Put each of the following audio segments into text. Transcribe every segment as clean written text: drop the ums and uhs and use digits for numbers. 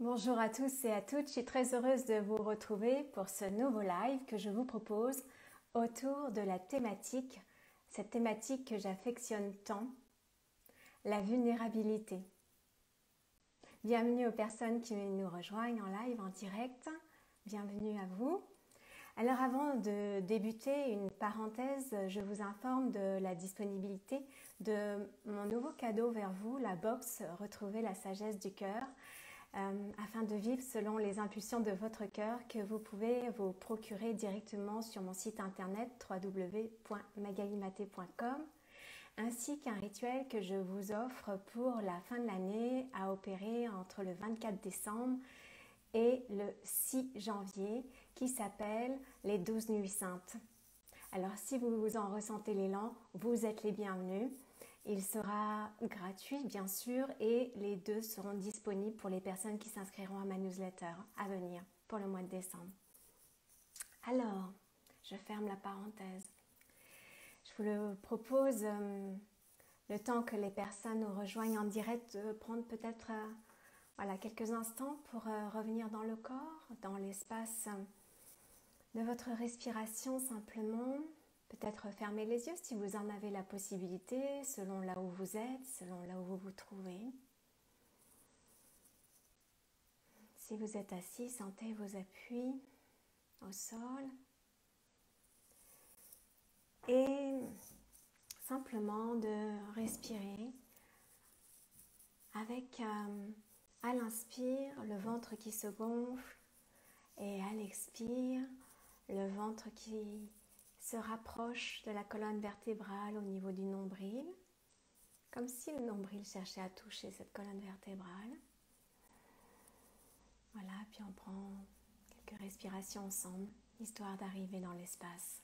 Bonjour à tous et à toutes, je suis très heureuse de vous retrouver pour ce nouveau live que je vous propose autour de la thématique, cette thématique que j'affectionne tant, la vulnérabilité. Bienvenue aux personnes qui nous rejoignent en live, en direct, bienvenue à vous. Alors avant de débuter une parenthèse, je vous informe de la disponibilité de mon nouveau cadeau vers vous, la box Retrouver la sagesse du cœur. Afin de vivre selon les impulsions de votre cœur que vous pouvez vous procurer directement sur mon site internet www.magalimaté.com ainsi qu'un rituel que je vous offre pour la fin de l'année à opérer entre le 24 décembre et le 6 janvier qui s'appelle les 12 nuits saintes. Alors si vous en ressentez l'élan, vous êtes les bienvenus. Il sera gratuit bien sûr et les deux seront disponibles pour les personnes qui s'inscriront à ma newsletter à venir pour le mois de décembre. Alors, je ferme la parenthèse. Je vous le propose, le temps que les personnes nous rejoignent en direct, de prendre peut-être quelques instants pour revenir dans le corps, dans l'espace de votre respiration simplement. Peut-être fermer les yeux si vous en avez la possibilité, selon là où vous êtes, selon là où vous vous trouvez. Si vous êtes assis, sentez vos appuis au sol. Et simplement de respirer avec, à l'inspire, le ventre qui se gonfle et à l'expire, le ventre qui se rapproche de la colonne vertébrale au niveau du nombril, comme si le nombril cherchait à toucher cette colonne vertébrale. Voilà, puis on prend quelques respirations ensemble, histoire d'arriver dans l'espace.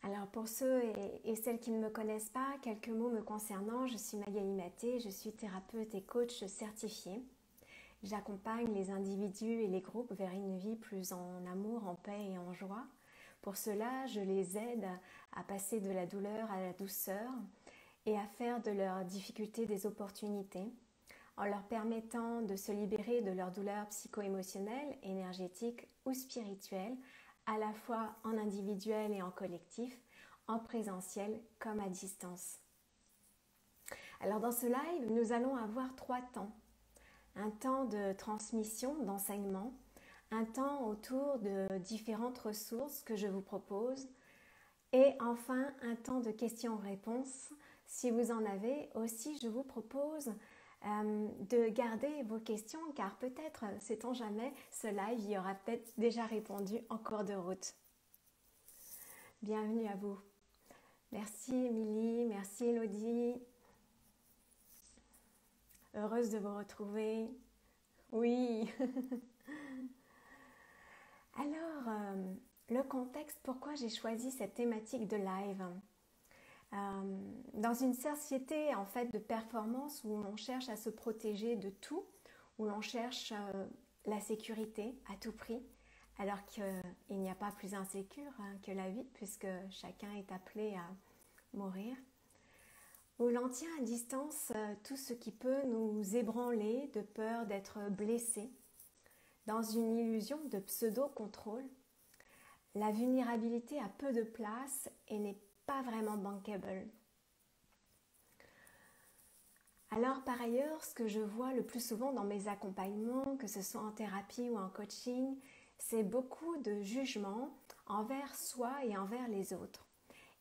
Alors pour ceux et celles qui ne me connaissent pas, quelques mots me concernant. Je suis Magali Maté, je suis thérapeute et coach certifiée. J'accompagne les individus et les groupes vers une vie plus en amour, en paix et en joie. Pour cela, je les aide à passer de la douleur à la douceur et à faire de leurs difficultés des opportunités, en leur permettant de se libérer de leurs douleurs psycho-émotionnelles, énergétiques ou spirituelles, à la fois en individuel et en collectif, en présentiel comme à distance. Alors dans ce live, nous allons avoir 3 temps. Un temps de transmission, d'enseignement, un temps autour de différentes ressources que je vous propose et enfin un temps de questions-réponses. Si vous en avez aussi, je vous propose de garder vos questions car peut-être, sait-on jamais, ce live y aura peut-être déjà répondu en cours de route. Bienvenue à vous. Merci Émilie, merci Elodie. Heureuse de vous retrouver. Oui. Alors, le contexte, pourquoi j'ai choisi cette thématique de live ? Dans une société en fait de performance où l'on cherche à se protéger de tout, où l'on cherche la sécurité à tout prix, alors qu'il n'y a pas plus insécure que la vie puisque chacun est appelé à mourir, où l'on tient à distance tout ce qui peut nous ébranler de peur d'être blessé, dans une illusion de pseudo-contrôle. La vulnérabilité a peu de place et n'est pas vraiment bankable. Alors par ailleurs, ce que je vois le plus souvent dans mes accompagnements, que ce soit en thérapie ou en coaching, c'est beaucoup de jugement envers soi et envers les autres.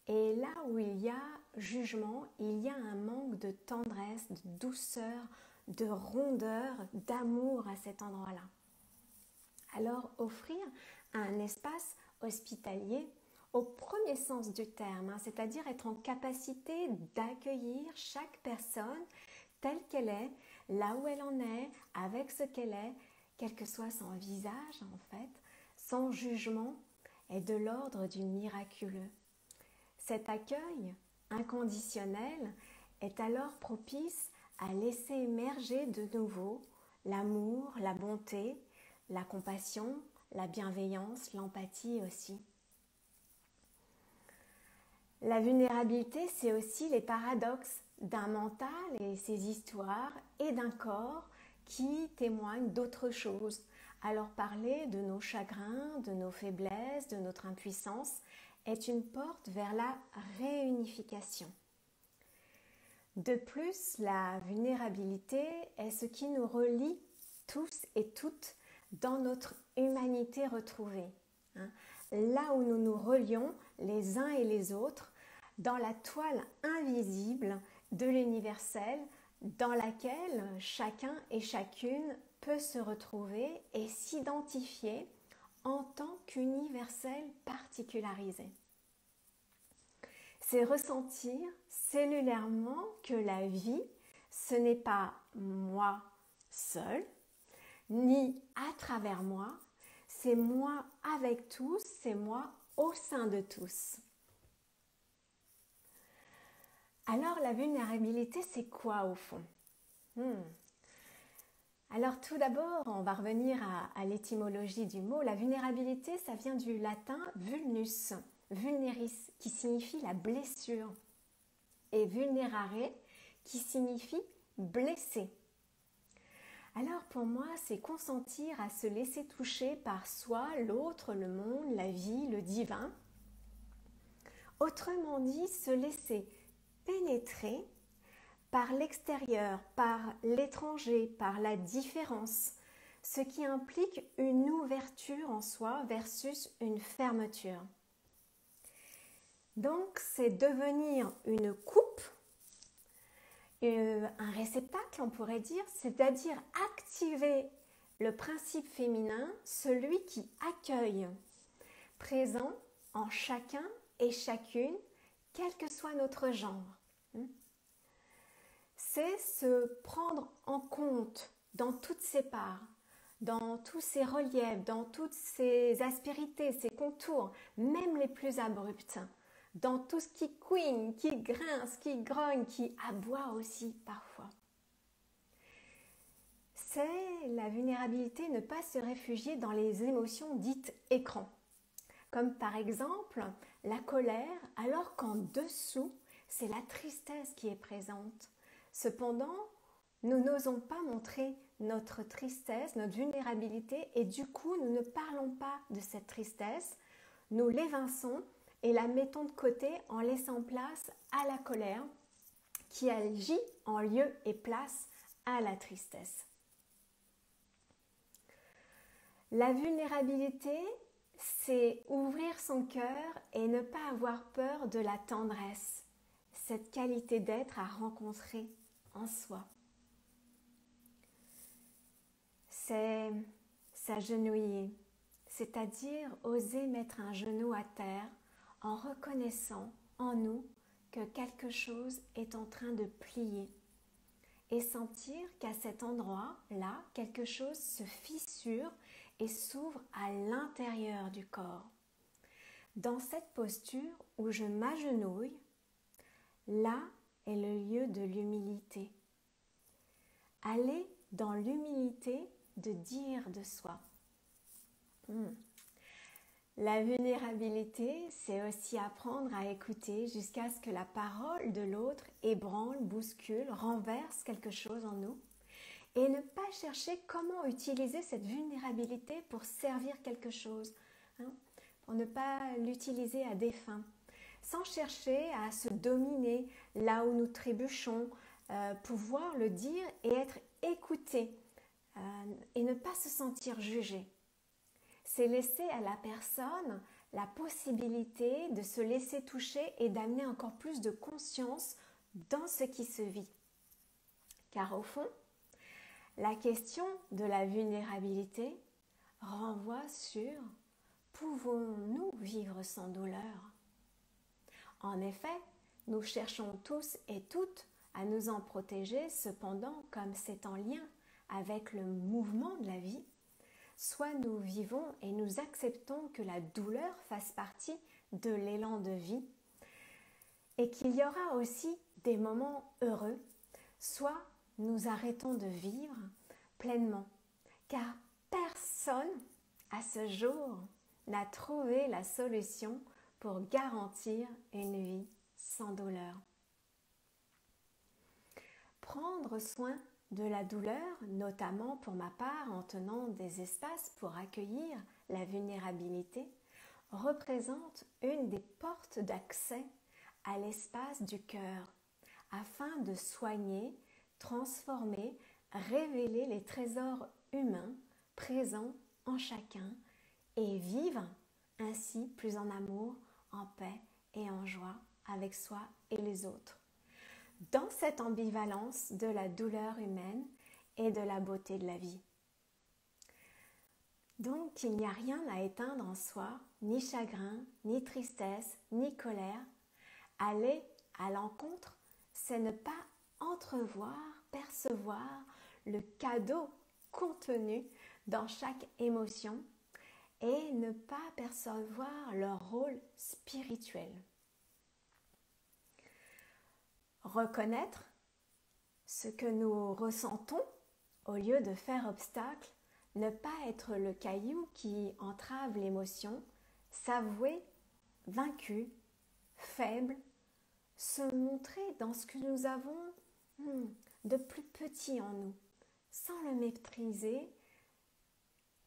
Et là où il y a jugement, il y a un manque de tendresse, de douceur, de rondeur, d'amour à cet endroit-là. Alors offrir un espace hospitalier au premier sens du terme, c'est-à-dire être en capacité d'accueillir chaque personne telle qu'elle est, là où elle en est, avec ce qu'elle est, quel que soit son visage en fait, sans jugement, est de l'ordre du miraculeux. Cet accueil inconditionnel est alors propice à laisser émerger de nouveau l'amour, la bonté, la compassion, la bienveillance, l'empathie aussi. La vulnérabilité, c'est aussi les paradoxes d'un mental et ses histoires et d'un corps qui témoignent d'autre chose. Alors parler de nos chagrins, de nos faiblesses, de notre impuissance est une porte vers la réunification. De plus, la vulnérabilité est ce qui nous relie tous et toutes dans notre humanité retrouvée. Là où nous nous relions les uns et les autres dans la toile invisible de l'universel dans laquelle chacun et chacune peut se retrouver et s'identifier en tant qu'universel particularisé. C'est ressentir cellulairement que la vie, ce n'est pas moi seul, ni à travers moi, c'est moi avec tous, c'est moi au sein de tous. Alors la vulnérabilité, c'est quoi au fond? Alors tout d'abord, on va revenir à l'étymologie du mot. La vulnérabilité, ça vient du latin vulnus, vulneris, qui signifie la blessure, et vulnerare, qui signifie blesser. Alors pour moi, c'est consentir à se laisser toucher par soi, l'autre, le monde, la vie, le divin. Autrement dit, se laisser pénétrer par l'extérieur, par l'étranger, par la différence, ce qui implique une ouverture en soi versus une fermeture. Donc, c'est devenir une coupe, un réceptacle, on pourrait dire, c'est-à-dire activer le principe féminin, celui qui accueille, présent en chacun et chacune, quel que soit notre genre. C'est se prendre en compte dans toutes ses parts, dans tous ses reliefs, dans toutes ses aspérités, ses contours, même les plus abruptes, dans tout ce qui couine, qui grince, qui grogne, qui aboie aussi parfois. C'est la vulnérabilité, ne pas se réfugier dans les émotions dites écran, comme par exemple la colère, alors qu'en dessous, c'est la tristesse qui est présente. Cependant, nous n'osons pas montrer notre tristesse, notre vulnérabilité, et du coup, nous ne parlons pas de cette tristesse, nous l'évinçons et la mettons de côté en laissant place à la colère qui agit en lieu et place à la tristesse. La vulnérabilité, c'est ouvrir son cœur et ne pas avoir peur de la tendresse, cette qualité d'être à rencontrer en soi. C'est s'agenouiller, c'est-à-dire oser mettre un genou à terre en reconnaissant en nous que quelque chose est en train de plier et sentir qu'à cet endroit-là, quelque chose se fissure et s'ouvre à l'intérieur du corps. Dans cette posture où je m'agenouille, là est le lieu de l'humilité. Aller dans l'humilité de dire de soi. La vulnérabilité, c'est aussi apprendre à écouter jusqu'à ce que la parole de l'autre ébranle, bouscule, renverse quelque chose en nous et ne pas chercher comment utiliser cette vulnérabilité pour servir quelque chose, pour ne pas l'utiliser à des fins, sans chercher à se dominer là où nous trébuchons, pouvoir le dire et être écouté et ne pas se sentir jugé. C'est laisser à la personne la possibilité de se laisser toucher et d'amener encore plus de conscience dans ce qui se vit. Car au fond, la question de la vulnérabilité renvoie sur « pouvons-nous vivre sans douleur ?» En effet, nous cherchons tous et toutes à nous en protéger, cependant, comme c'est en lien avec le mouvement de la vie, soit nous vivons et nous acceptons que la douleur fasse partie de l'élan de vie et qu'il y aura aussi des moments heureux, soit nous arrêtons de vivre pleinement, car personne à ce jour n'a trouvé la solution pour garantir une vie sans douleur. Prendre soin de la douleur, notamment pour ma part en tenant des espaces pour accueillir la vulnérabilité, représente une des portes d'accès à l'espace du cœur, afin de soigner, transformer, révéler les trésors humains présents en chacun et vivre ainsi plus en amour, en paix et en joie avec soi et les autres. Dans cette ambivalence de la douleur humaine et de la beauté de la vie. Donc, il n'y a rien à éteindre en soi, ni chagrin, ni tristesse, ni colère. Aller à l'encontre, c'est ne pas entrevoir, percevoir le cadeau contenu dans chaque émotion et ne pas percevoir leur rôle spirituel. Reconnaître ce que nous ressentons au lieu de faire obstacle, ne pas être le caillou qui entrave l'émotion, s'avouer vaincu, faible, se montrer dans ce que nous avons de plus petit en nous, sans le maîtriser,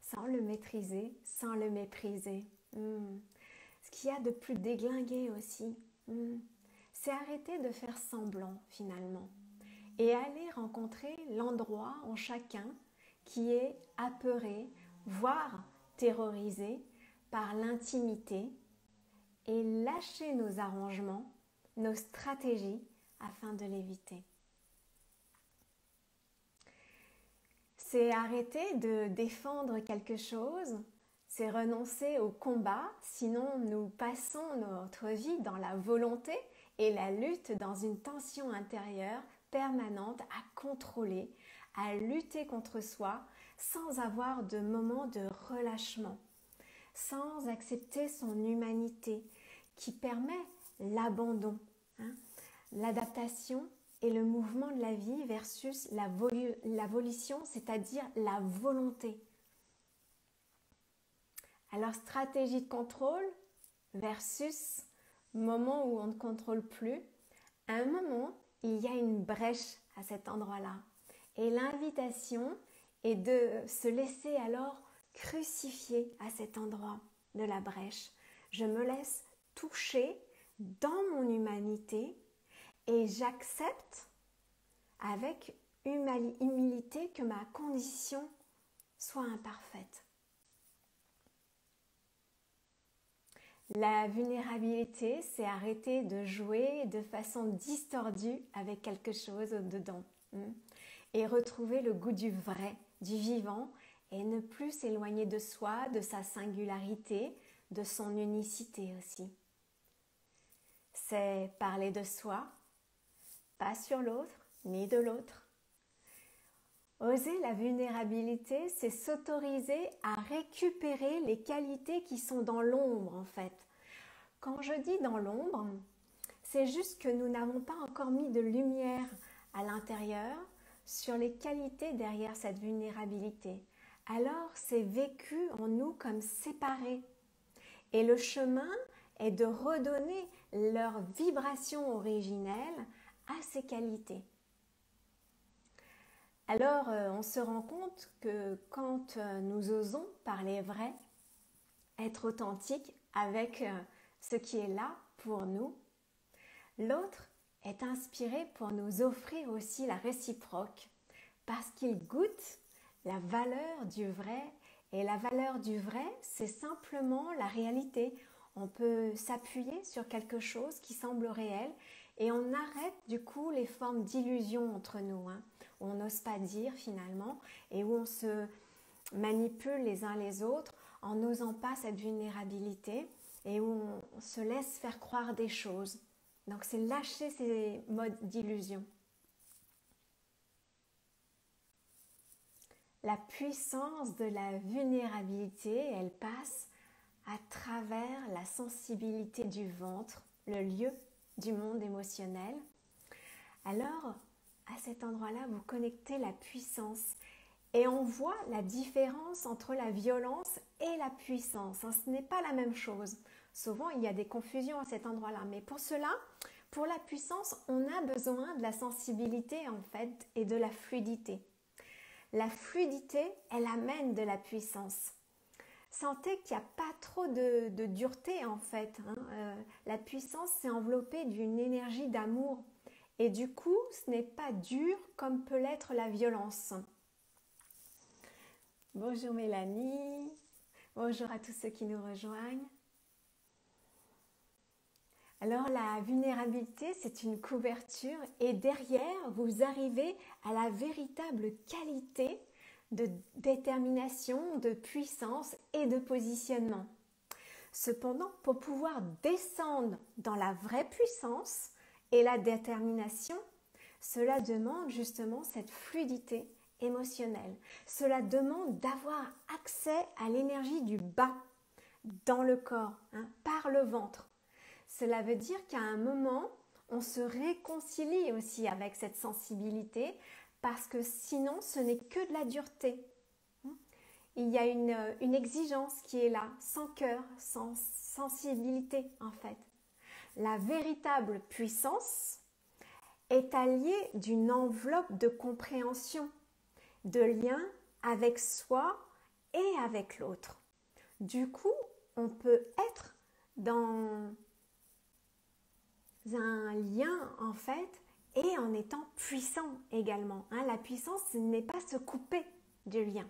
sans le mépriser. Ce qu'il y a de plus déglingué aussi, c'est arrêter de faire semblant finalement et aller rencontrer l'endroit en chacun qui est apeuré, voire terrorisé par l'intimité et lâcher nos arrangements, nos stratégies afin de l'éviter. C'est arrêter de défendre quelque chose, c'est renoncer au combat, sinon nous passons notre vie dans la volonté et la lutte dans une tension intérieure permanente à contrôler, à lutter contre soi sans avoir de moment de relâchement, sans accepter son humanité qui permet l'abandon, l'adaptation et le mouvement de la vie versus la volition, c'est-à-dire la volonté. Alors stratégie de contrôle versus moment où on ne contrôle plus. À un moment, il y a une brèche à cet endroit-là. Et l'invitation est de se laisser alors crucifier à cet endroit de la brèche. Je me laisse toucher dans mon humanité et j'accepte avec humilité que ma condition soit imparfaite. La vulnérabilité, c'est arrêter de jouer de façon distordue avec quelque chose dedans et retrouver le goût du vrai, du vivant et ne plus s'éloigner de soi, de sa singularité, de son unicité aussi. C'est parler de soi, pas sur l'autre ni de l'autre. Oser la vulnérabilité, c'est s'autoriser à récupérer les qualités qui sont dans l'ombre en fait. Quand je dis dans l'ombre, c'est juste que nous n'avons pas encore mis de lumière à l'intérieur sur les qualités derrière cette vulnérabilité. Alors c'est vécu en nous comme séparé. Et le chemin est de redonner leur vibration originelle à ces qualités. Alors, on se rend compte que quand nous osons parler vrai, être authentique avec ce qui est là pour nous, l'autre est inspiré pour nous offrir aussi la réciproque parce qu'il goûte la valeur du vrai et la valeur du vrai, c'est simplement la réalité. On peut s'appuyer sur quelque chose qui semble réel et on arrête du coup les formes d'illusion entre nous, où on n'ose pas dire finalement et où on se manipule les uns les autres en n'osant pas cette vulnérabilité et où on se laisse faire croire des choses. Donc c'est lâcher ces modes d'illusion. La puissance de la vulnérabilité, elle passe à travers la sensibilité du ventre, le lieu du monde émotionnel. Alors, à cet endroit-là, vous connectez la puissance. Et on voit la différence entre la violence et la puissance. Ce n'est pas la même chose. Souvent, il y a des confusions à cet endroit-là. Mais pour cela, pour la puissance, on a besoin de la sensibilité en fait et de la fluidité. La fluidité, elle amène de la puissance. Sentez qu'il n'y a pas trop de dureté en fait. La puissance, c'est enveloppé d'une énergie d'amour. Et du coup, ce n'est pas dur comme peut l'être la violence. Bonjour Mélanie, bonjour à tous ceux qui nous rejoignent. Alors la vulnérabilité, c'est une couverture et derrière, vous arrivez à la véritable qualité de détermination, de puissance et de positionnement. Cependant, pour pouvoir descendre dans la vraie puissance et la détermination, cela demande justement cette fluidité émotionnelle. Cela demande d'avoir accès à l'énergie du bas dans le corps, par le ventre. Cela veut dire qu'à un moment, on se réconcilie aussi avec cette sensibilité parce que sinon, ce n'est que de la dureté. Il y a une exigence qui est là, sans cœur, sans sensibilité en fait. La véritable puissance est alliée d'une enveloppe de compréhension, de lien avec soi et avec l'autre. Du coup, on peut être dans un lien en fait et en étant puissant également. La puissance, ce n'est pas se couper du lien.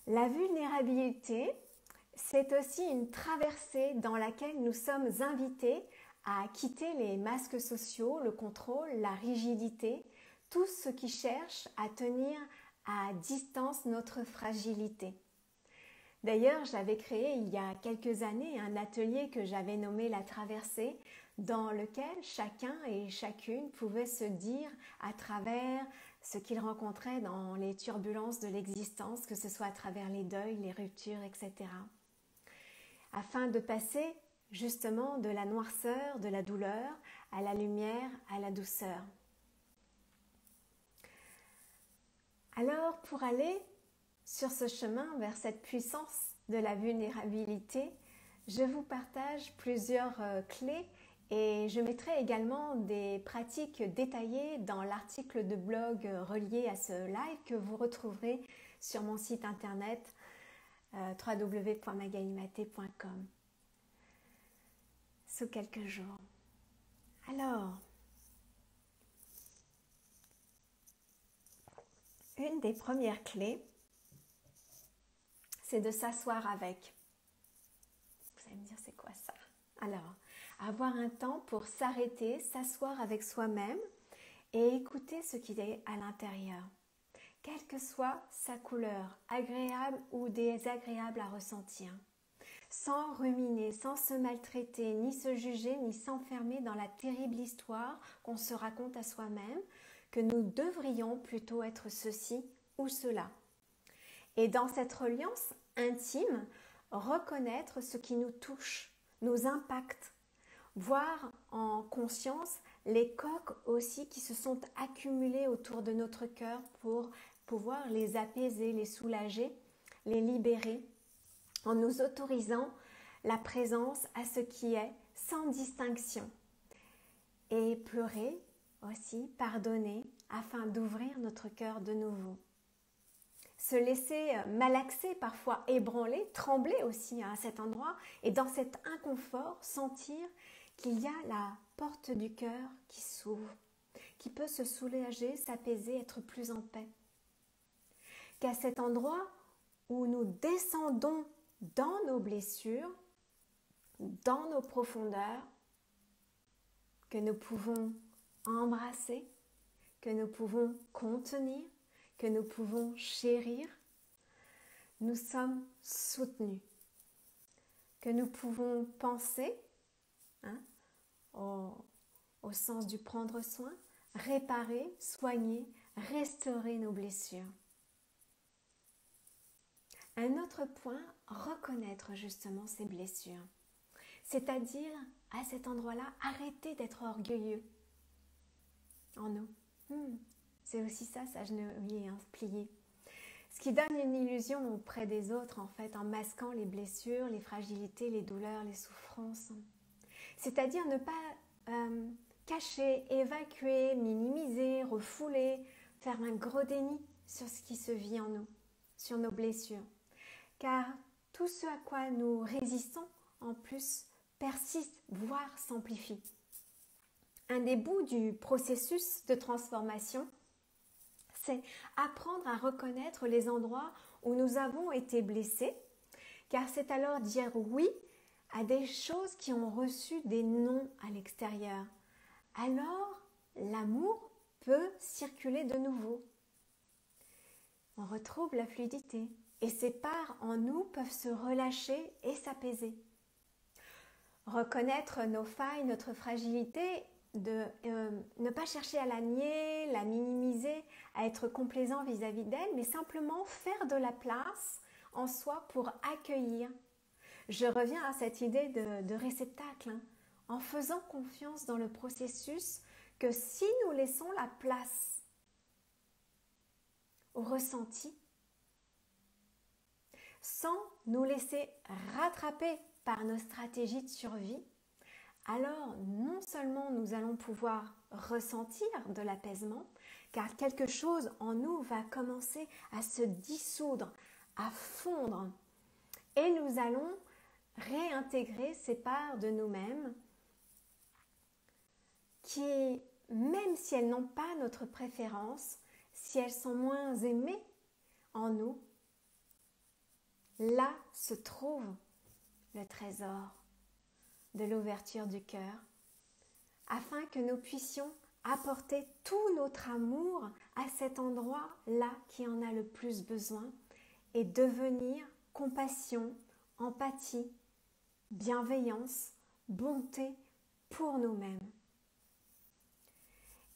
La vulnérabilité, c'est aussi une traversée dans laquelle nous sommes invités à quitter les masques sociaux, le contrôle, la rigidité, tout ce qui cherche à tenir à distance notre fragilité. D'ailleurs, j'avais créé il y a quelques années un atelier que j'avais nommé La Traversée, dans lequel chacun et chacune pouvait se dire à travers ce qu'il rencontrait dans les turbulences de l'existence, que ce soit à travers les deuils, les ruptures, etc. Afin de passer justement de la noirceur, de la douleur, à la lumière, à la douceur. Alors, pour aller sur ce chemin vers cette puissance de la vulnérabilité, je vous partage plusieurs clés et je mettrai également des pratiques détaillées dans l'article de blog relié à ce live que vous retrouverez sur mon site internet www.magalimaté.com sous quelques jours. Alors, une des premières clés, c'est de s'asseoir avec. Vous allez me dire, c'est quoi ça? Alors, avoir un temps pour s'arrêter, s'asseoir avec soi-même et écouter ce qui est à l'intérieur. Quelle que soit sa couleur, agréable ou désagréable à ressentir. Sans ruminer, sans se maltraiter, ni se juger, ni s'enfermer dans la terrible histoire qu'on se raconte à soi-même, que nous devrions plutôt être ceci ou cela. Et dans cette reliance intime, reconnaître ce qui nous touche, nous impacte, voir en conscience les coques aussi qui se sont accumulées autour de notre cœur pour pouvoir les apaiser, les soulager, les libérer, en nous autorisant la présence à ce qui est sans distinction. Et pleurer aussi, pardonner, afin d'ouvrir notre cœur de nouveau. Se laisser malaxer, parfois ébranler, trembler aussi à cet endroit et dans cet inconfort, sentir qu'il y a la porte du cœur qui s'ouvre, qui peut se soulager, s'apaiser, être plus en paix. Qu'à cet endroit où nous descendons dans nos blessures, dans nos profondeurs, que nous pouvons embrasser, que nous pouvons contenir, que nous pouvons chérir, nous sommes soutenus, que nous pouvons penser au sens du prendre soin, réparer, soigner, restaurer nos blessures. Un autre point, reconnaître justement ces blessures. C'est-à-dire, à cet endroit-là, arrêter d'être orgueilleux en nous. C'est aussi ça, s'agenouiller, plier. Ce qui donne une illusion auprès des autres, en fait, en masquant les blessures, les fragilités, les douleurs, les souffrances. C'est-à-dire ne pas cacher, évacuer, minimiser, refouler, faire un gros déni sur ce qui se vit en nous, sur nos blessures. Car tout ce à quoi nous résistons, en plus, persiste, voire s'amplifie. Un des bouts du processus de transformation, c'est apprendre à reconnaître les endroits où nous avons été blessés, car c'est alors dire oui à des choses qui ont reçu des noms à l'extérieur. Alors, l'amour peut circuler de nouveau. On retrouve la fluidité et ces parts en nous peuvent se relâcher et s'apaiser. Reconnaître nos failles, notre fragilité, de ne pas chercher à la nier, la minimiser, à être complaisant vis-à-vis d'elle, mais simplement faire de la place en soi pour accueillir. Je reviens à cette idée de réceptacle, en faisant confiance dans le processus que si nous laissons la place au ressenti, sans nous laisser rattraper par nos stratégies de survie, alors non seulement nous allons pouvoir ressentir de l'apaisement, car quelque chose en nous va commencer à se dissoudre, à fondre, et nous allons réintégrer ces parts de nous-mêmes qui, même si elles n'ont pas notre préférence, si elles sont moins aimées en nous, là se trouve le trésor de l'ouverture du cœur, afin que nous puissions apporter tout notre amour à cet endroit-là qui en a le plus besoin et devenir compassion, empathie, bienveillance, bonté pour nous-mêmes.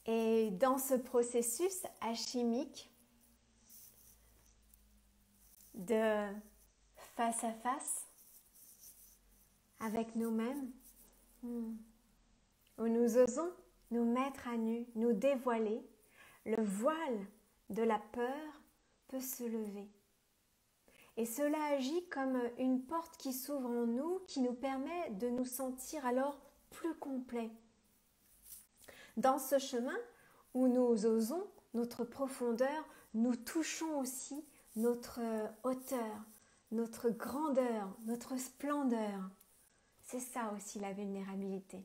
Et dans ce processus alchimique de face à face avec nous-mêmes, où nous osons nous mettre à nu, nous dévoiler, le voile de la peur peut se lever. Et cela agit comme une porte qui s'ouvre en nous, qui nous permet de nous sentir alors plus complets. Dans ce chemin où nous osons notre profondeur, nous touchons aussi notre hauteur, notre grandeur, notre splendeur. C'est ça aussi la vulnérabilité.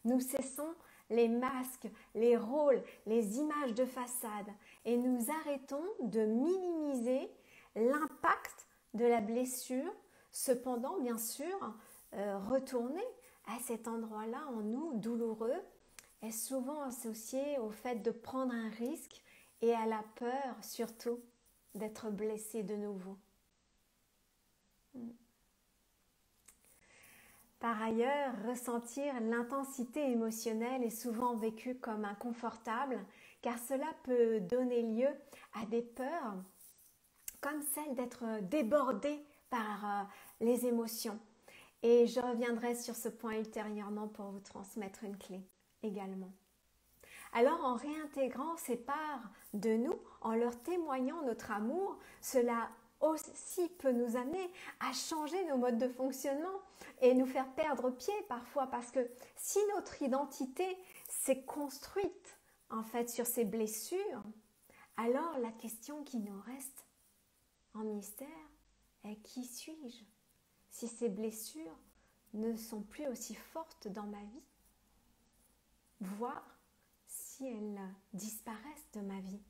Nous cessons les masques, les rôles, les images de façade et nous arrêtons de minimiser l'impact de la blessure. Cependant, bien sûr, retourner à cet endroit-là en nous douloureux est souvent associé au fait de prendre un risque et à la peur surtout d'être blessé de nouveau. Par ailleurs, ressentir l'intensité émotionnelle est souvent vécu comme inconfortable car cela peut donner lieu à des peurs comme celle d'être débordé par les émotions. Et je reviendrai sur ce point ultérieurement pour vous transmettre une clé également. Alors en réintégrant ces parts de nous, en leur témoignant notre amour, cela aussi peut nous amener à changer nos modes de fonctionnement et nous faire perdre pied parfois parce que si notre identité s'est construite en fait sur ces blessures, alors la question qui nous reste en mystère est qui suis-je si ces blessures ne sont plus aussi fortes dans ma vie, voire si elles disparaissent de ma vie.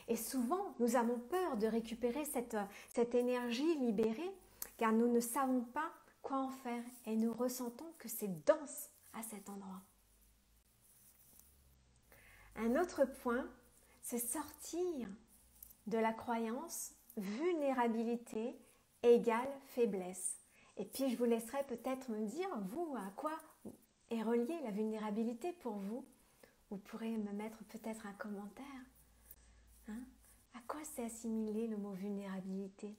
Et souvent, nous avons peur de récupérer cette énergie libérée car nous ne savons pas quoi en faire et nous ressentons que c'est dense à cet endroit. Un autre point, c'est sortir de la croyance vulnérabilité égale faiblesse. Et puis je vous laisserai peut-être me dire, vous, à quoi est reliée la vulnérabilité pour vous. Vous pourrez me mettre peut-être un commentaire. À quoi s'est assimilé le mot vulnérabilité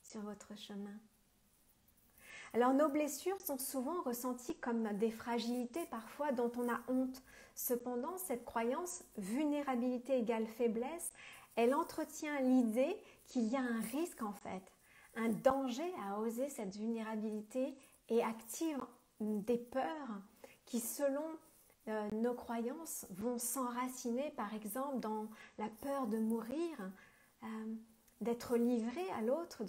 sur votre chemin? Alors nos blessures sont souvent ressenties comme des fragilités parfois dont on a honte. Cependant, cette croyance vulnérabilité égale faiblesse, elle entretient l'idée qu'il y a un risque en fait, un danger à oser cette vulnérabilité et active des peurs qui selon nos croyances vont s'enraciner par exemple dans la peur de mourir, d'être livré à l'autre,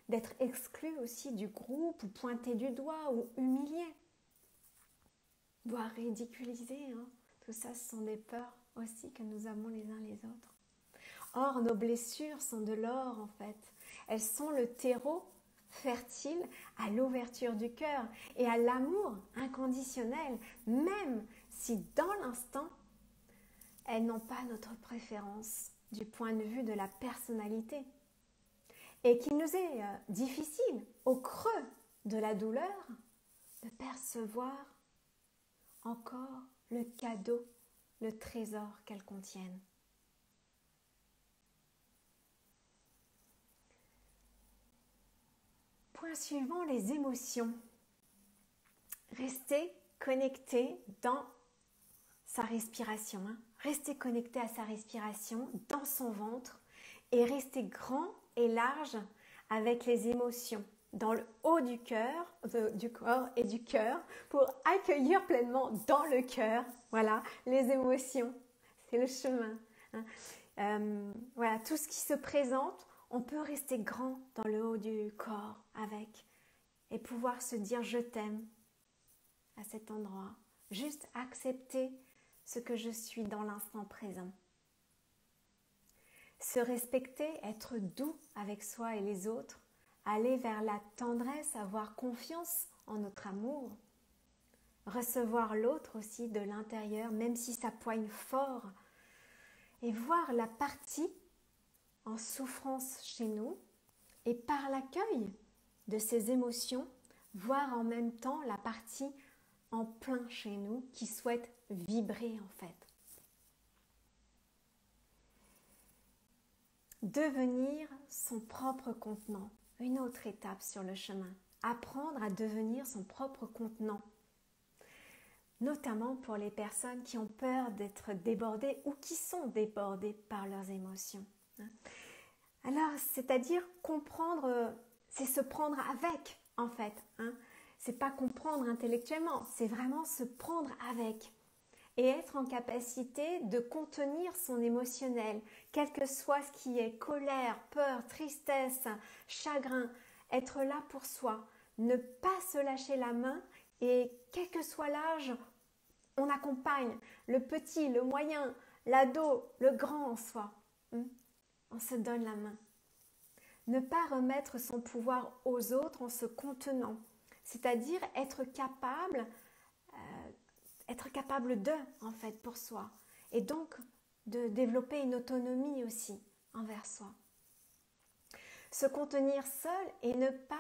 d'être exclu aussi du groupe ou pointé du doigt ou humilié, voire ridiculisé. Tout ça, ce sont des peurs aussi que nous avons les uns les autres. Or, nos blessures sont de l'or en fait. Elles sont le terreau fertile à l'ouverture du cœur et à l'amour inconditionnel, même si dans l'instant, elles n'ont pas notre préférence du point de vue de la personnalité. Et qu'il nous est difficile, au creux de la douleur, de percevoir encore le cadeau, le trésor qu'elles contiennent. Point suivant, les émotions. Rester connecté dans sa respiration. Rester connecté à sa respiration, dans son ventre, et rester grand et large avec les émotions, dans le haut du cœur, du corps et du cœur, pour accueillir pleinement dans le cœur, voilà, les émotions. C'est le chemin. Voilà, tout ce qui se présente, on peut rester grand dans le haut du corps avec et pouvoir se dire je t'aime à cet endroit. Juste accepter ce que je suis dans l'instant présent. Se respecter, être doux avec soi et les autres, aller vers la tendresse, avoir confiance en notre amour, recevoir l'autre aussi de l'intérieur, même si ça poigne fort, et voir la partie en souffrance chez nous, et par l'accueil de ces émotions, voir en même temps la partie en plein chez nous qui souhaite vibrer en fait. Devenir son propre contenant, une autre étape sur le chemin. Apprendre à devenir son propre contenant, notamment pour les personnes qui ont peur d'être débordées ou qui sont débordées par leurs émotions. Alors, c'est-à-dire comprendre, c'est se prendre avec en fait. C'est pas comprendre intellectuellement, c'est vraiment se prendre avec. Et être en capacité de contenir son émotionnel, quel que soit ce qui est colère, peur, tristesse, chagrin, être là pour soi, ne pas se lâcher la main et quel que soit l'âge, on accompagne le petit, le moyen, l'ado, le grand en soi. On se donne la main. Ne pas remettre son pouvoir aux autres en se contenant, c'est-à-dire être capable d'eux, en fait, pour soi. Et donc, de développer une autonomie aussi envers soi. Se contenir seul et ne pas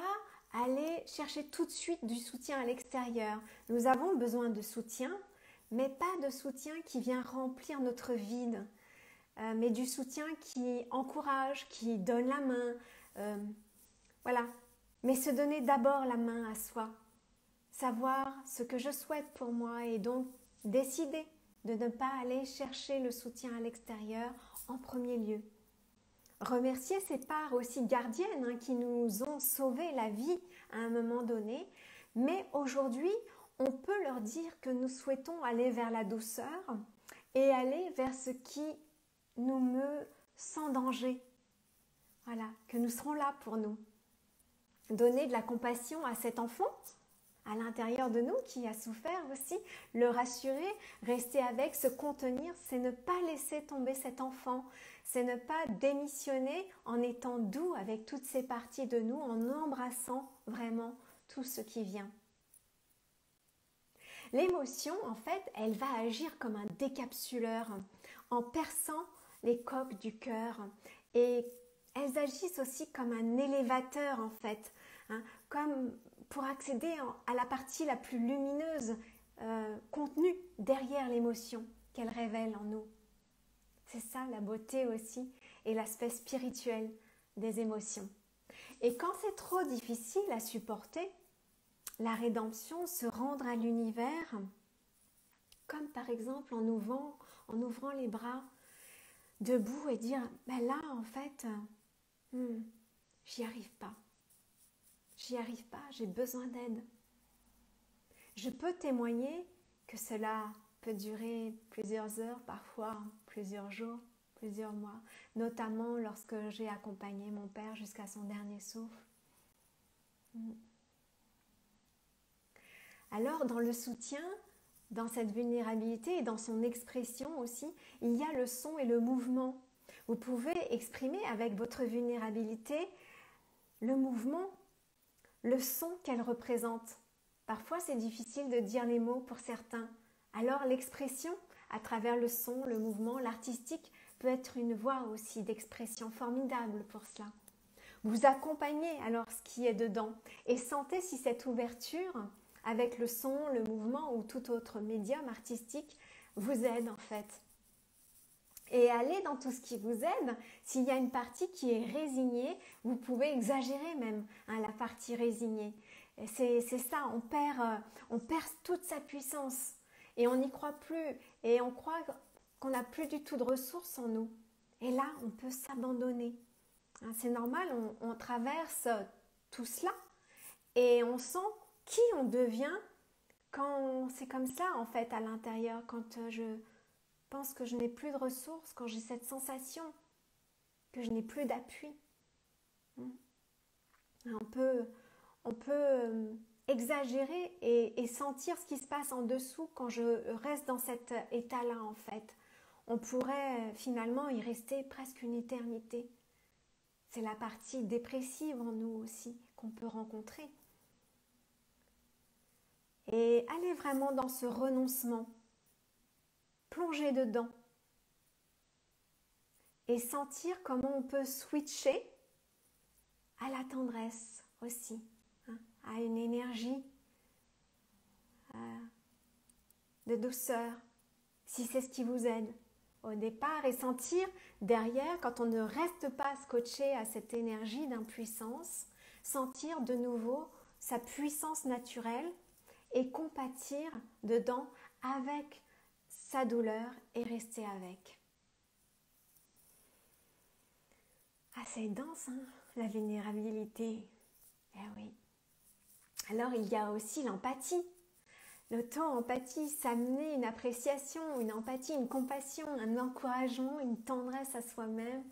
aller chercher tout de suite du soutien à l'extérieur. Nous avons besoin de soutien, mais pas de soutien qui vient remplir notre vide, mais du soutien qui encourage, qui donne la main. Voilà. Mais se donner d'abord la main à soi. Savoir ce que je souhaite pour moi et donc décider de ne pas aller chercher le soutien à l'extérieur en premier lieu. Remercier ces parts aussi gardiennes qui nous ont sauvé la vie à un moment donné, mais aujourd'hui, on peut leur dire que nous souhaitons aller vers la douceur et aller vers ce qui nous meut sans danger. Voilà, que nous serons là pour nous. Donner de la compassion à cet enfant à l'intérieur de nous qui a souffert aussi, le rassurer, rester avec, se contenir, c'est ne pas laisser tomber cet enfant, c'est ne pas démissionner en étant doux avec toutes ces parties de nous, en embrassant vraiment tout ce qui vient. L'émotion, en fait, elle va agir comme un décapsuleur en perçant les coques du cœur et elles agissent aussi comme un élévateur en fait, comme pour accéder à la partie la plus lumineuse contenue derrière l'émotion qu'elle révèle en nous. C'est ça la beauté aussi et l'aspect spirituel des émotions. Et quand c'est trop difficile à supporter, la rédemption, se rendre à l'univers, comme par exemple en ouvrant les bras debout et dire, ben là en fait, j'y arrive pas, j'ai besoin d'aide. Je peux témoigner que cela peut durer plusieurs heures, parfois plusieurs jours, plusieurs mois, notamment lorsque j'ai accompagné mon père jusqu'à son dernier souffle. Alors, dans le soutien, dans cette vulnérabilité et dans son expression aussi, il y a le son et le mouvement. Vous pouvez exprimer avec votre vulnérabilité le mouvement, le son qu'elle représente. Parfois, c'est difficile de dire les mots pour certains. Alors, l'expression, à travers le son, le mouvement, l'artistique, peut être une voie aussi d'expression formidable pour cela. Vous accompagnez alors ce qui est dedans et sentez si cette ouverture avec le son, le mouvement ou tout autre médium artistique vous aide en fait. Et allez dans tout ce qui vous aide. S'il y a une partie qui est résignée, vous pouvez exagérer même la partie résignée. C'est ça, on perd toute sa puissance et on n'y croit plus et on croit qu'on n'a plus du tout de ressources en nous. Et là, on peut s'abandonner. C'est normal, on traverse tout cela et on sent qui on devient quand c'est comme ça en fait à l'intérieur, quand je pense que je n'ai plus de ressources, quand j'ai cette sensation que je n'ai plus d'appui. On peut exagérer et sentir ce qui se passe en dessous quand je reste dans cet état-là en fait. On pourrait finalement y rester presque une éternité. C'est la partie dépressive en nous aussi qu'on peut rencontrer. Et aller vraiment dans ce renoncement, plonger dedans et sentir comment on peut switcher à la tendresse aussi, à une énergie de douceur, si c'est ce qui vous aide au départ, et sentir derrière, quand on ne reste pas scotché à cette énergie d'impuissance, sentir de nouveau sa puissance naturelle et compatir dedans avec sa douleur et rester avec. C'est dense, la vulnérabilité. Eh oui. Alors il y a aussi l'empathie. L'auto-empathie, s'amener une appréciation, une empathie, une compassion, un encouragement, une tendresse à soi-même,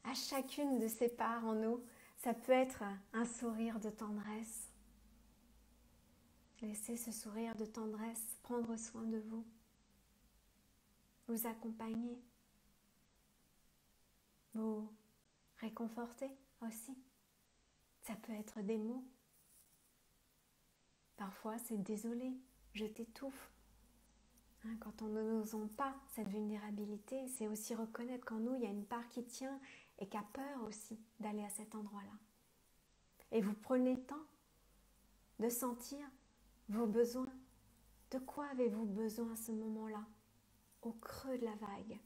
à chacune de ces parts en nous. Ça peut être un sourire de tendresse. Laissez ce sourire de tendresse prendre soin de vous, vous accompagner, vous réconforter aussi. Ça peut être des mots. Parfois, c'est désolé, je t'étouffe. Quand on n'ose pas cette vulnérabilité, c'est aussi reconnaître qu'en nous, il y a une part qui tient et qui a peur aussi d'aller à cet endroit-là. Et vous prenez le temps de sentir vos besoins. De quoi avez-vous besoin à ce moment-là, au creux de la vague ?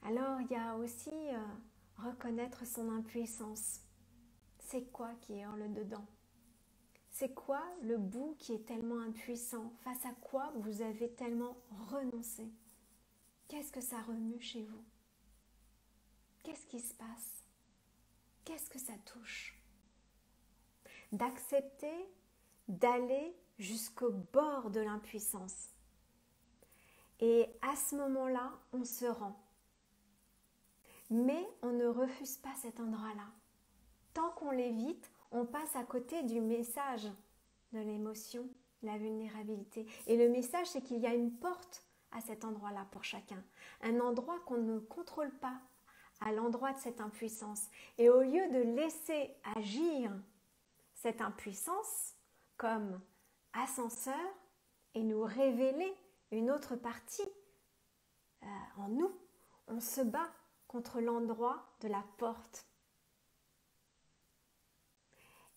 Alors, il y a aussi reconnaître son impuissance. C'est quoi qui hurle dedans ? C'est quoi le bout qui est tellement impuissant ? Face à quoi vous avez tellement renoncé ? Qu'est-ce que ça remue chez vous ? Qu'est-ce qui se passe ? Qu'est-ce que ça touche ? D'accepter d'aller jusqu'au bord de l'impuissance. Et à ce moment-là, on se rend. Mais on ne refuse pas cet endroit-là. Tant qu'on l'évite, on passe à côté du message de l'émotion, la vulnérabilité. Et le message, c'est qu'il y a une porte à cet endroit-là pour chacun. Un endroit qu'on ne contrôle pas, à l'endroit de cette impuissance. Et au lieu de laisser agir cette impuissance comme ascenseur et nous révéler une autre partie en nous, on se bat contre l'endroit de la porte.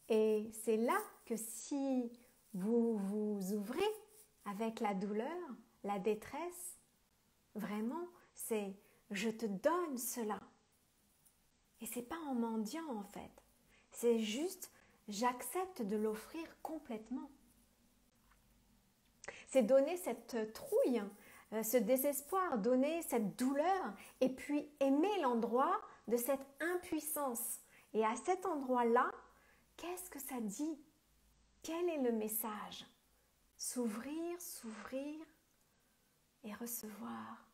Et c'est là que si vous vous ouvrez avec la douleur, la détresse, vraiment, c'est je te donne cela. Et c'est pas en mendiant en fait. C'est juste j'accepte de l'offrir complètement. C'est donner cette trouille, ce désespoir, donner cette douleur et puis aimer l'endroit de cette impuissance. Et à cet endroit-là, qu'est-ce que ça dit? Quel est le message? S'ouvrir et recevoir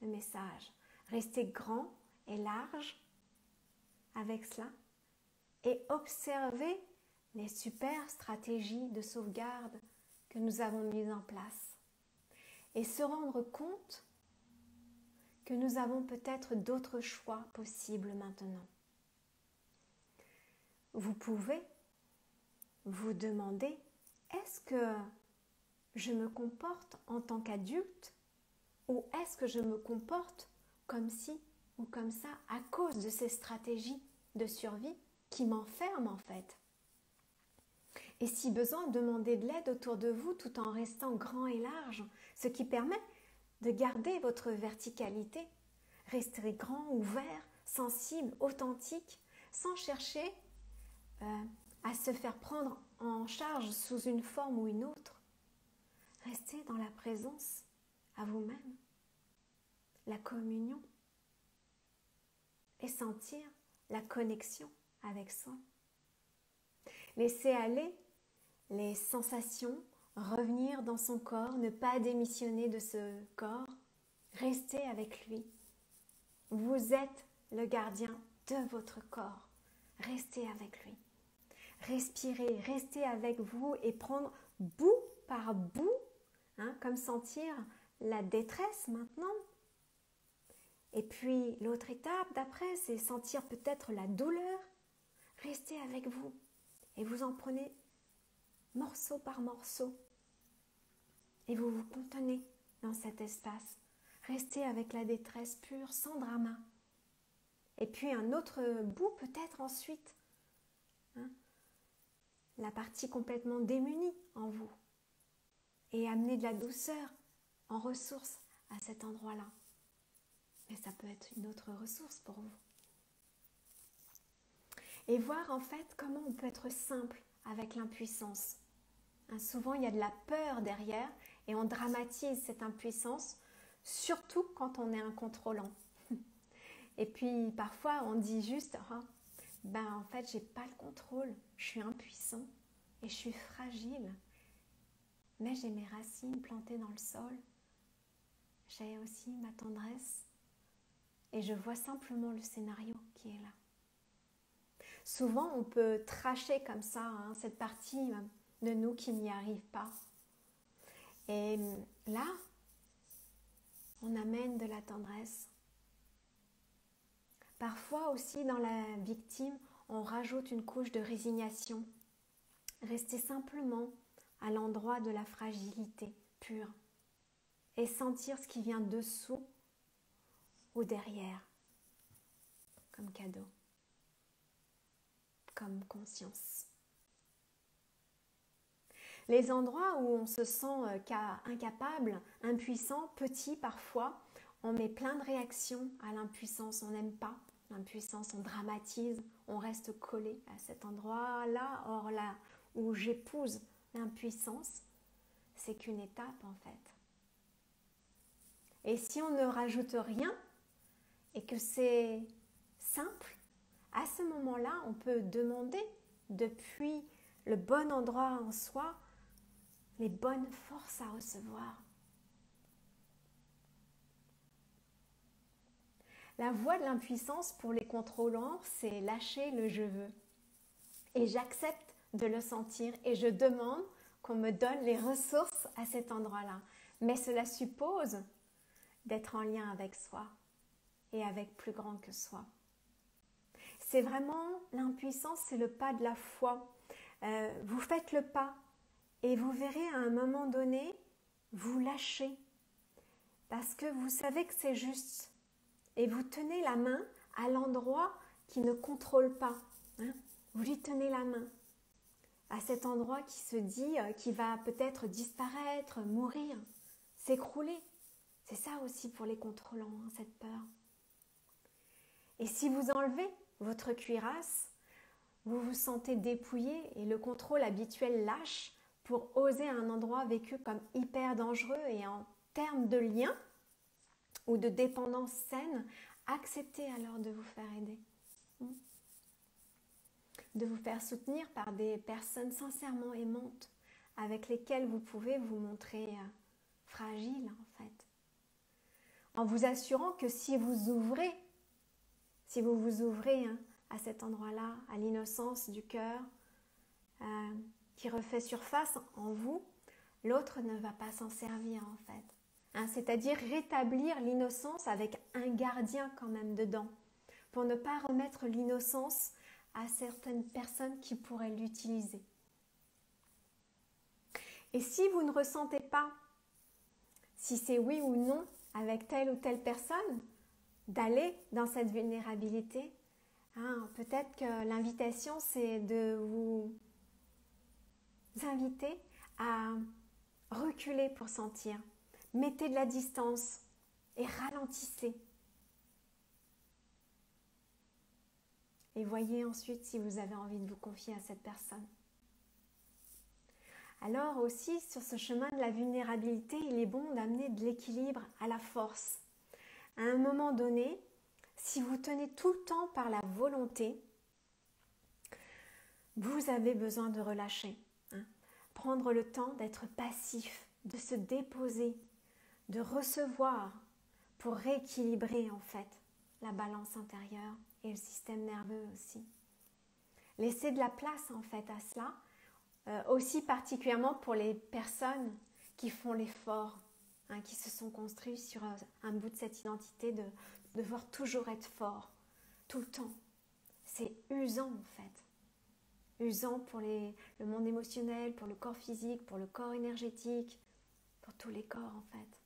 le message. Rester grand et large avec cela et observer les super stratégies de sauvegarde que nous avons mises en place et se rendre compte que nous avons peut-être d'autres choix possibles maintenant. Vous pouvez vous demander, est-ce que je me comporte en tant qu'adulte ou est-ce que je me comporte comme ci ou comme ça à cause de ces stratégies de survie qui m'enferment en fait? Et si besoin, demandez de l'aide autour de vous tout en restant grand et large, ce qui permet de garder votre verticalité. Rester grand, ouvert, sensible, authentique, sans chercher à se faire prendre en charge sous une forme ou une autre. Restez dans la présence à vous-même, la communion et sentir la connexion avec soi. Laissez aller les sensations, revenir dans son corps, ne pas démissionner de ce corps, restez avec lui. Vous êtes le gardien de votre corps, restez avec lui. Respirez, restez avec vous et prendre bout par bout, comme sentir la détresse maintenant. Et puis l'autre étape d'après, c'est sentir peut-être la douleur. Restez avec vous et vous en prenez morceau par morceau. Et vous vous contenez dans cet espace. Restez avec la détresse pure, sans drama. Et puis un autre bout peut-être ensuite. La partie complètement démunie en vous. Et amener de la douceur en ressource à cet endroit-là. Mais ça peut être une autre ressource pour vous. Et voir en fait comment on peut être simple avec l'impuissance. Souvent, il y a de la peur derrière et on dramatise cette impuissance, surtout quand on est incontrôlant. Et puis, parfois, on dit juste « en fait, j'ai pas le contrôle, je suis impuissant et je suis fragile. Mais j'ai mes racines plantées dans le sol. J'ai aussi ma tendresse. Et je vois simplement le scénario qui est là. » Souvent, on peut tracher comme ça cette partie de nous qui n'y arrive pas. Et là, on amène de la tendresse. Parfois aussi, dans la victime, on rajoute une couche de résignation. Rester simplement à l'endroit de la fragilité pure et sentir ce qui vient dessous ou derrière, comme cadeau, comme conscience. Les endroits où on se sent incapable, impuissant, petit parfois, on met plein de réactions à l'impuissance, on n'aime pas l'impuissance, on dramatise, on reste collé à cet endroit-là. Or là où j'épouse l'impuissance, c'est qu'une étape en fait. Et si on ne rajoute rien et que c'est simple, à ce moment-là, on peut demander depuis le bon endroit en soi, les bonnes forces à recevoir. La voie de l'impuissance pour les contrôlants, c'est lâcher le « je veux ». Et j'accepte de le sentir et je demande qu'on me donne les ressources à cet endroit-là. Mais cela suppose d'être en lien avec soi et avec plus grand que soi. C'est vraiment l'impuissance, c'est le pas de la foi. Vous faites le pas et vous verrez à un moment donné, vous lâchez parce que vous savez que c'est juste. Et vous tenez la main à l'endroit qui ne contrôle pas. Vous lui tenez la main à cet endroit qui se dit, qui va peut-être disparaître, mourir, s'écrouler. C'est ça aussi pour les contrôlants, hein, cette peur. Et si vous enlevez votre cuirasse, vous vous sentez dépouillé et le contrôle habituel lâche pour oser un endroit vécu comme hyper dangereux et en termes de lien ou de dépendance saine, acceptez alors de vous faire aider. De vous faire soutenir par des personnes sincèrement aimantes avec lesquelles vous pouvez vous montrer fragile en fait. En vous assurant que si vous vous ouvrez à cet endroit-là, à l'innocence du cœur qui refait surface en vous, l'autre ne va pas s'en servir en fait. C'est-à-dire rétablir l'innocence avec un gardien quand même dedans, pour ne pas remettre l'innocence à certaines personnes qui pourraient l'utiliser. Et si vous ne ressentez pas si c'est oui ou non avec telle ou telle personne, d'aller dans cette vulnérabilité, peut-être que l'invitation c'est de vous inviter à reculer pour sentir. Mettez de la distance et ralentissez. Et voyez ensuite si vous avez envie de vous confier à cette personne. Alors aussi, sur ce chemin de la vulnérabilité, il est bon d'amener de l'équilibre à la force. À un moment donné, si vous tenez tout le temps par la volonté, vous avez besoin de relâcher. Prendre le temps d'être passif, de se déposer, de recevoir pour rééquilibrer en fait la balance intérieure et le système nerveux aussi. Laissez de la place en fait à cela, aussi particulièrement pour les personnes qui font l'effort, qui se sont construits sur un bout de cette identité de devoir toujours être fort, tout le temps. C'est usant en fait. Usant pour le monde émotionnel, pour le corps physique, pour le corps énergétique, pour tous les corps en fait.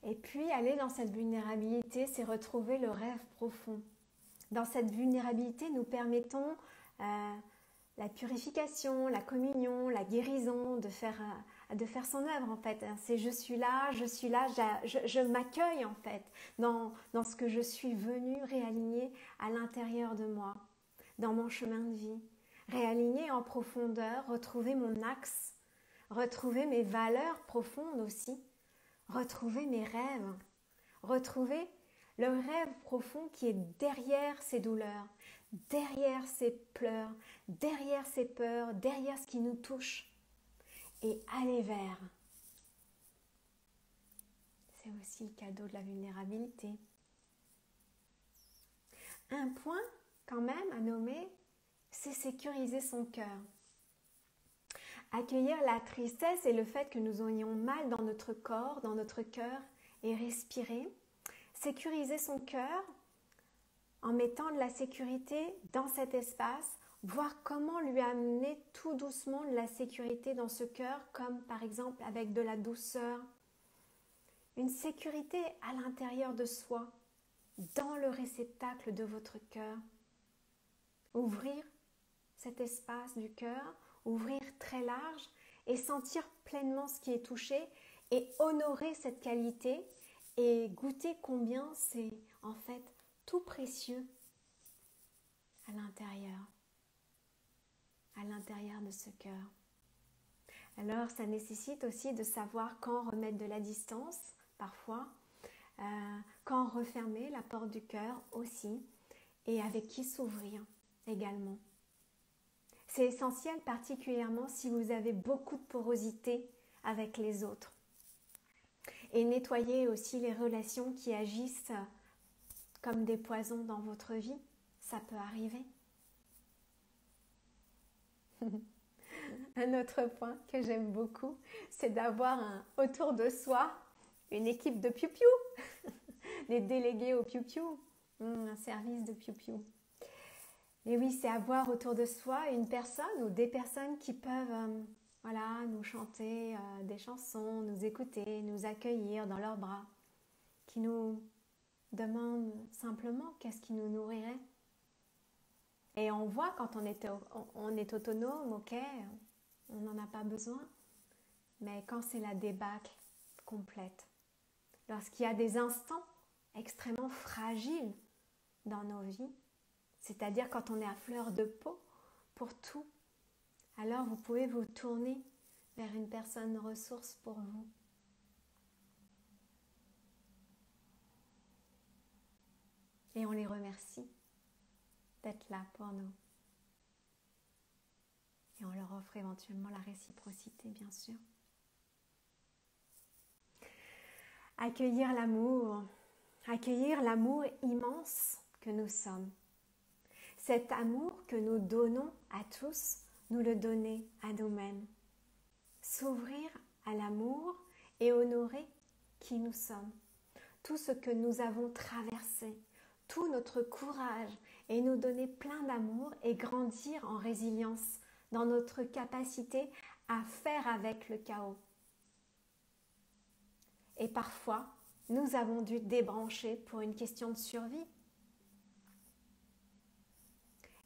Et puis aller dans cette vulnérabilité, c'est retrouver le rêve profond. Dans cette vulnérabilité, nous permettons la purification, la communion, la guérison, de faire son œuvre en fait. C'est je suis là, je m'accueille en fait dans ce que je suis venue réaligner à l'intérieur de moi, dans mon chemin de vie. Réaligner en profondeur, retrouver mon axe, retrouver mes valeurs profondes aussi, retrouver mes rêves, retrouver le rêve profond qui est derrière ces douleurs, derrière ces pleurs, derrière ces peurs, derrière ce qui nous touche. Et aller vers. C'est aussi le cadeau de la vulnérabilité. Un point quand même à nommer, c'est sécuriser son cœur. Accueillir la tristesse et le fait que nous ayons mal dans notre corps, dans notre cœur et respirer. Sécuriser son cœur en mettant de la sécurité dans cet espace, voir comment lui amener tout doucement de la sécurité dans ce cœur, comme par exemple avec de la douceur. Une sécurité à l'intérieur de soi, dans le réceptacle de votre cœur. Ouvrir cet espace du cœur, ouvrir très large et sentir pleinement ce qui est touché et honorer cette qualité et goûter combien c'est en fait tout précieux à l'intérieur de ce cœur. Alors ça nécessite aussi de savoir quand remettre de la distance parfois, quand refermer la porte du cœur aussi et avec qui s'ouvrir également. C'est essentiel particulièrement si vous avez beaucoup de porosité avec les autres. Et nettoyer aussi les relations qui agissent comme des poisons dans votre vie, ça peut arriver. Un autre point que j'aime beaucoup, c'est d'avoir autour de soi une équipe de piou-piou, des délégués au piou-piou, un service de piou-piou. Et oui, c'est avoir autour de soi une personne ou des personnes qui peuvent nous chanter des chansons, nous écouter, nous accueillir dans leurs bras, qui nous demandent simplement qu'est-ce qui nous nourrirait. Et on voit quand on est autonome, ok, on n'en a pas besoin. Mais quand c'est la débâcle complète, lorsqu'il y a des instants extrêmement fragiles dans nos vies, c'est-à-dire quand on est à fleur de peau pour tout, alors vous pouvez vous tourner vers une personne ressource pour vous. Et on les remercie d'être là pour nous. Et on leur offre éventuellement la réciprocité, bien sûr. Accueillir l'amour immense que nous sommes. Cet amour que nous donnons à tous, nous le donner à nous-mêmes. S'ouvrir à l'amour et honorer qui nous sommes. Tout ce que nous avons traversé, tout notre courage et nous donner plein d'amour et grandir en résilience dans notre capacité à faire avec le chaos. Et parfois, nous avons dû débrancher pour une question de survie.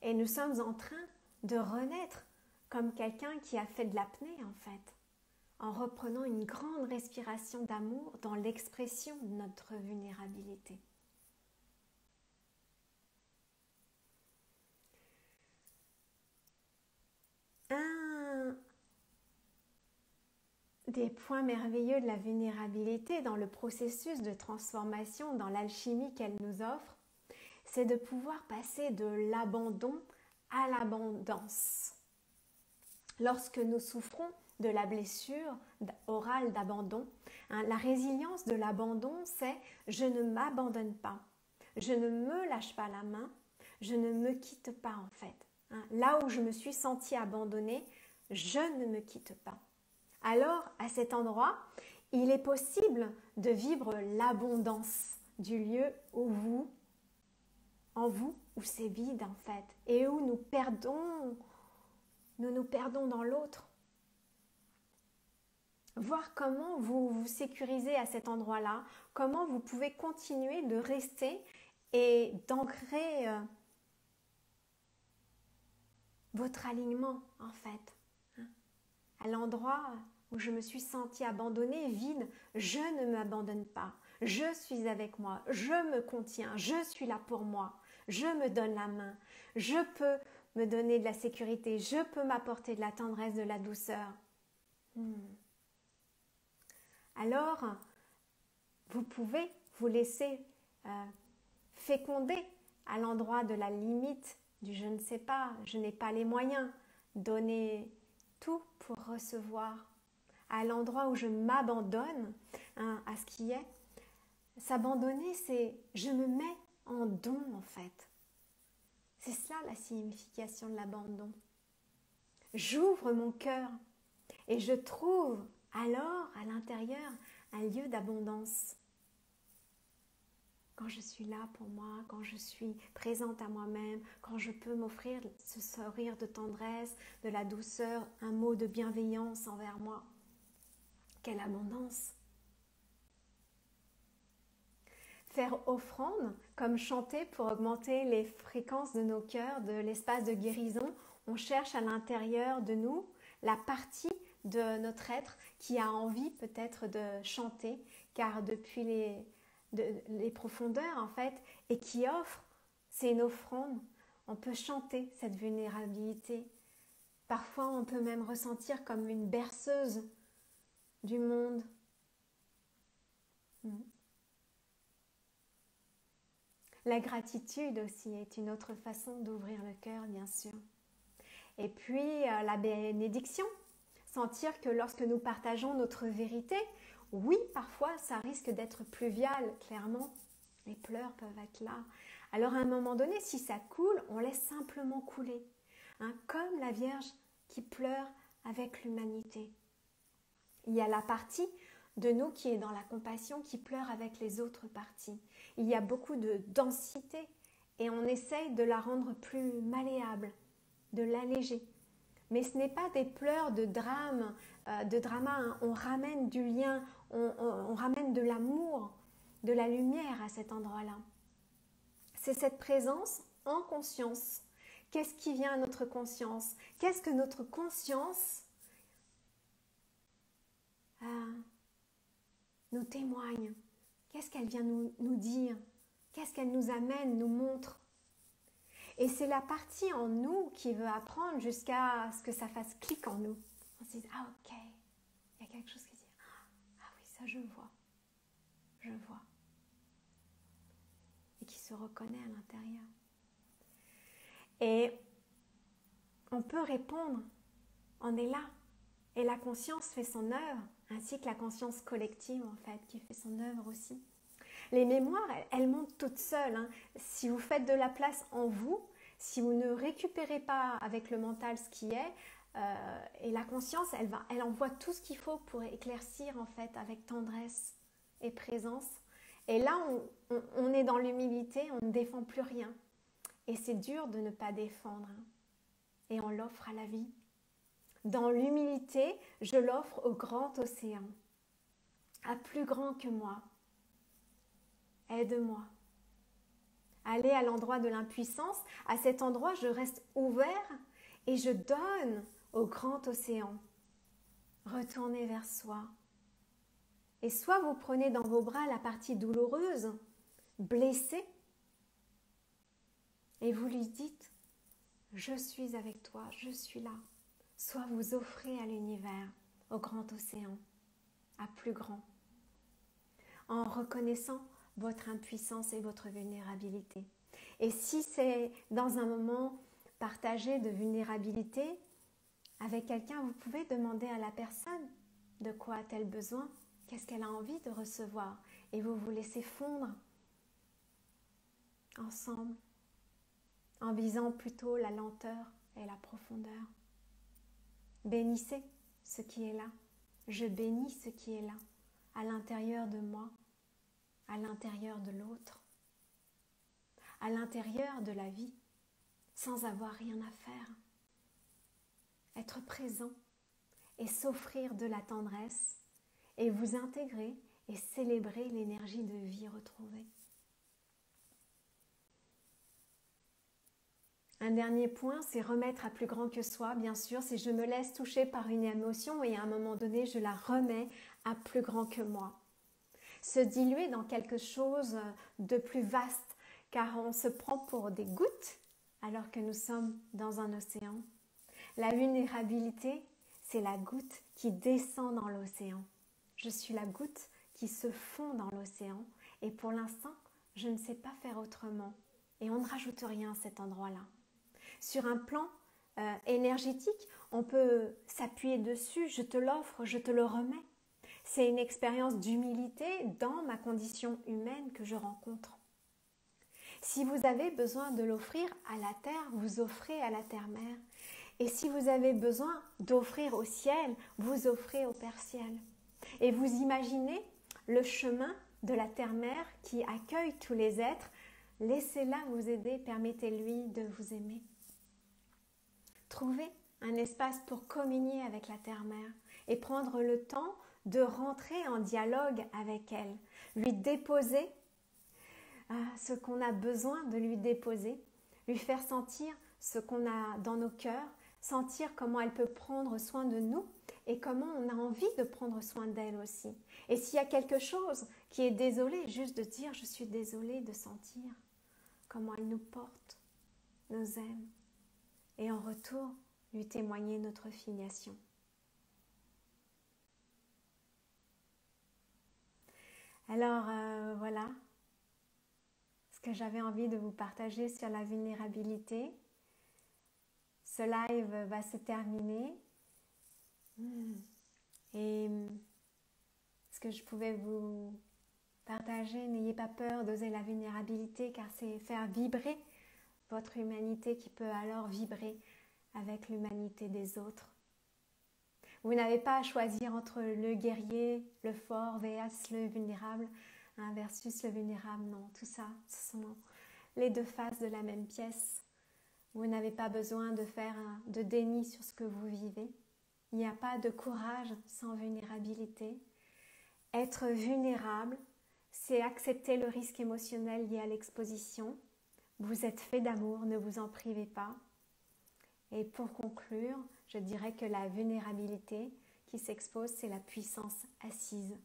Et nous sommes en train de renaître comme quelqu'un qui a fait de l'apnée en fait, en reprenant une grande respiration d'amour dans l'expression de notre vulnérabilité. Un des points merveilleux de la vulnérabilité dans le processus de transformation, dans l'alchimie qu'elle nous offre, c'est de pouvoir passer de l'abandon à l'abondance. Lorsque nous souffrons de la blessure orale d'abandon, la résilience de l'abandon, c'est « je ne m'abandonne pas, je ne me lâche pas la main, je ne me quitte pas en fait ». Là où je me suis sentie abandonnée, je ne me quitte pas. Alors, à cet endroit, il est possible de vivre l'abondance du lieu où où c'est vide en fait, et où nous nous perdons dans l'autre. Voir comment vous vous sécurisez à cet endroit-là, comment vous pouvez continuer de rester et d'ancrer votre alignement en fait. À l'endroit où je me suis sentie abandonnée, vide, je ne m'abandonne pas. Je suis avec moi, je me contiens, je suis là pour moi, je me donne la main, je peux me donner de la sécurité, je peux m'apporter de la tendresse, de la douceur. Alors, vous pouvez vous laisser féconder à l'endroit de la limite du je ne sais pas, je n'ai pas les moyens, donner tout pour recevoir. À l'endroit où je m'abandonne à ce qui est, s'abandonner, c'est je me mets en don en fait. C'est cela la signification de l'abandon. J'ouvre mon cœur et je trouve alors à l'intérieur un lieu d'abondance. Quand je suis là pour moi, quand je suis présente à moi-même, quand je peux m'offrir ce sourire de tendresse, de la douceur, un mot de bienveillance envers moi. Quelle abondance! Faire offrande, comme chanter pour augmenter les fréquences de nos cœurs, de l'espace de guérison, on cherche à l'intérieur de nous la partie de notre être qui a envie peut-être de chanter, car depuis les profondeurs en fait, et qui offre, c'est une offrande. On peut chanter cette vulnérabilité. Parfois on peut même ressentir comme une berceuse du monde. La gratitude aussi est une autre façon d'ouvrir le cœur, bien sûr. Et puis la bénédiction, sentir que lorsque nous partageons notre vérité, oui, parfois ça risque d'être pluvial, clairement, les pleurs peuvent être là. Alors à un moment donné, si ça coule, on laisse simplement couler, comme la Vierge qui pleure avec l'humanité. Il y a la partie de nous qui est dans la compassion, qui pleure avec les autres parties. Il y a beaucoup de densité et on essaye de la rendre plus malléable, de l'alléger. Mais ce n'est pas des pleurs de drama. On ramène du lien, on ramène de l'amour, de la lumière à cet endroit-là. C'est cette présence en conscience. Qu'est-ce qui vient à notre conscience? Qu'est-ce que notre conscience nous témoigne? Qu'est-ce qu'elle vient nous dire? Qu'est-ce qu'elle nous amène, nous montre? Et c'est la partie en nous qui veut apprendre jusqu'à ce que ça fasse clic en nous. On se dit, ah ok, il y a quelque chose qui dit, ah oui, ça je vois. Et qui se reconnaît à l'intérieur. Et on peut répondre, on est là. Et la conscience fait son œuvre, ainsi que la conscience collective en fait, qui fait son œuvre aussi. Les mémoires, elles montent toutes seules. Hein. Si vous faites de la place en vous, si vous ne récupérez pas avec le mental ce qui est, et la conscience, elle envoie tout ce qu'il faut pour éclaircir en fait avec tendresse et présence. Et là, on est dans l'humilité, on ne défend plus rien. Et c'est dur de ne pas défendre. Hein. Et on l'offre à la vie. Dans l'humilité, je l'offre au grand océan, à plus grand que moi. Aide-moi. Aller à l'endroit de l'impuissance, à cet endroit, je reste ouvert et je donne au grand océan. Retournez vers soi. Et soit vous prenez dans vos bras la partie douloureuse, blessée, et vous lui dites, je suis avec toi, je suis là. Soit vous offrez à l'univers, au grand océan, à plus grand, en reconnaissant votre impuissance et votre vulnérabilité. Et si c'est dans un moment partagé de vulnérabilité avec quelqu'un, vous pouvez demander à la personne de quoi a-t-elle besoin, qu'est-ce qu'elle a envie de recevoir, et vous vous laissez fondre ensemble en visant plutôt la lenteur et la profondeur. Bénissez ce qui est là. Je bénis ce qui est là, à l'intérieur de moi, à l'intérieur de l'autre, à l'intérieur de la vie, sans avoir rien à faire. Être présent et s'offrir de la tendresse et vous intégrer et célébrer l'énergie de vie retrouvée. Un dernier point, c'est remettre à plus grand que soi, bien sûr, c'est je me laisse toucher par une émotion et à un moment donné, je la remets à plus grand que moi. Se diluer dans quelque chose de plus vaste, car on se prend pour des gouttes alors que nous sommes dans un océan. La vulnérabilité, c'est la goutte qui descend dans l'océan. Je suis la goutte qui se fond dans l'océan et pour l'instant, je ne sais pas faire autrement. Et on ne rajoute rien à cet endroit-là. Sur un plan énergétique, on peut s'appuyer dessus, je te l'offre, je te le remets. C'est une expérience d'humilité dans ma condition humaine que je rencontre. Si vous avez besoin de l'offrir à la terre, vous offrez à la terre-mère. Et si vous avez besoin d'offrir au ciel, vous offrez au Père Ciel. Et vous imaginez le chemin de la terre-mère qui accueille tous les êtres. Laissez-la vous aider, permettez-lui de vous aimer. Trouvez un espace pour communier avec la terre-mère et prendre le temps de rentrer en dialogue avec elle, lui déposer ce qu'on a besoin de lui déposer, lui faire sentir ce qu'on a dans nos cœurs, sentir comment elle peut prendre soin de nous et comment on a envie de prendre soin d'elle aussi. Et s'il y a quelque chose qui est désolé, juste de dire je suis désolée, de sentir comment elle nous porte, nous aime et en retour lui témoigner notre filiation. Alors voilà ce que j'avais envie de vous partager sur la vulnérabilité. Ce live va se terminer et ce que je pouvais vous partager, n'ayez pas peur d'oser la vulnérabilité car c'est faire vibrer votre humanité qui peut alors vibrer avec l'humanité des autres. Vous n'avez pas à choisir entre le guerrier, le fort, versus le vulnérable, versus le vulnérable. Non, tout ça, ce sont les deux faces de la même pièce. Vous n'avez pas besoin de faire de déni sur ce que vous vivez. Il n'y a pas de courage sans vulnérabilité. Être vulnérable, c'est accepter le risque émotionnel lié à l'exposition. Vous êtes fait d'amour, ne vous en privez pas. Et pour conclure, je dirais que la vulnérabilité, qui s'expose, c'est la puissance assise.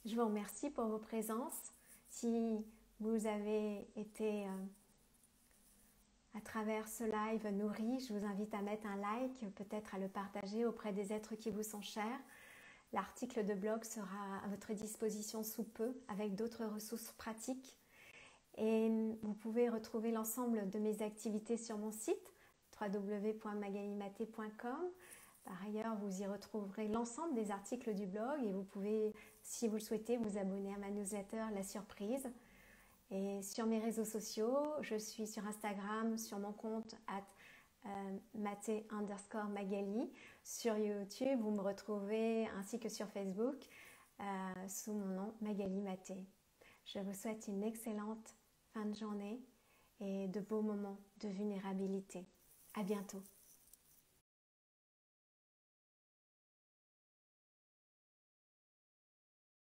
Je vous remercie pour vos présences. Si vous avez été à travers ce live nourri, je vous invite à mettre un like, peut-être à le partager auprès des êtres qui vous sont chers. L'article de blog sera à votre disposition sous peu avec d'autres ressources pratiques. Et vous pouvez retrouver l'ensemble de mes activités sur mon site www.magalimaté.com. Par ailleurs, vous y retrouverez l'ensemble des articles du blog et vous pouvez, si vous le souhaitez, vous abonner à ma newsletter La Surprise. Et sur mes réseaux sociaux, je suis sur Instagram, sur mon compte @maté_magali. Sur YouTube, vous me retrouvez ainsi que sur Facebook sous mon nom Magali Maté. Je vous souhaite une excellente fin de journée et de beaux moments de vulnérabilité. À bientôt.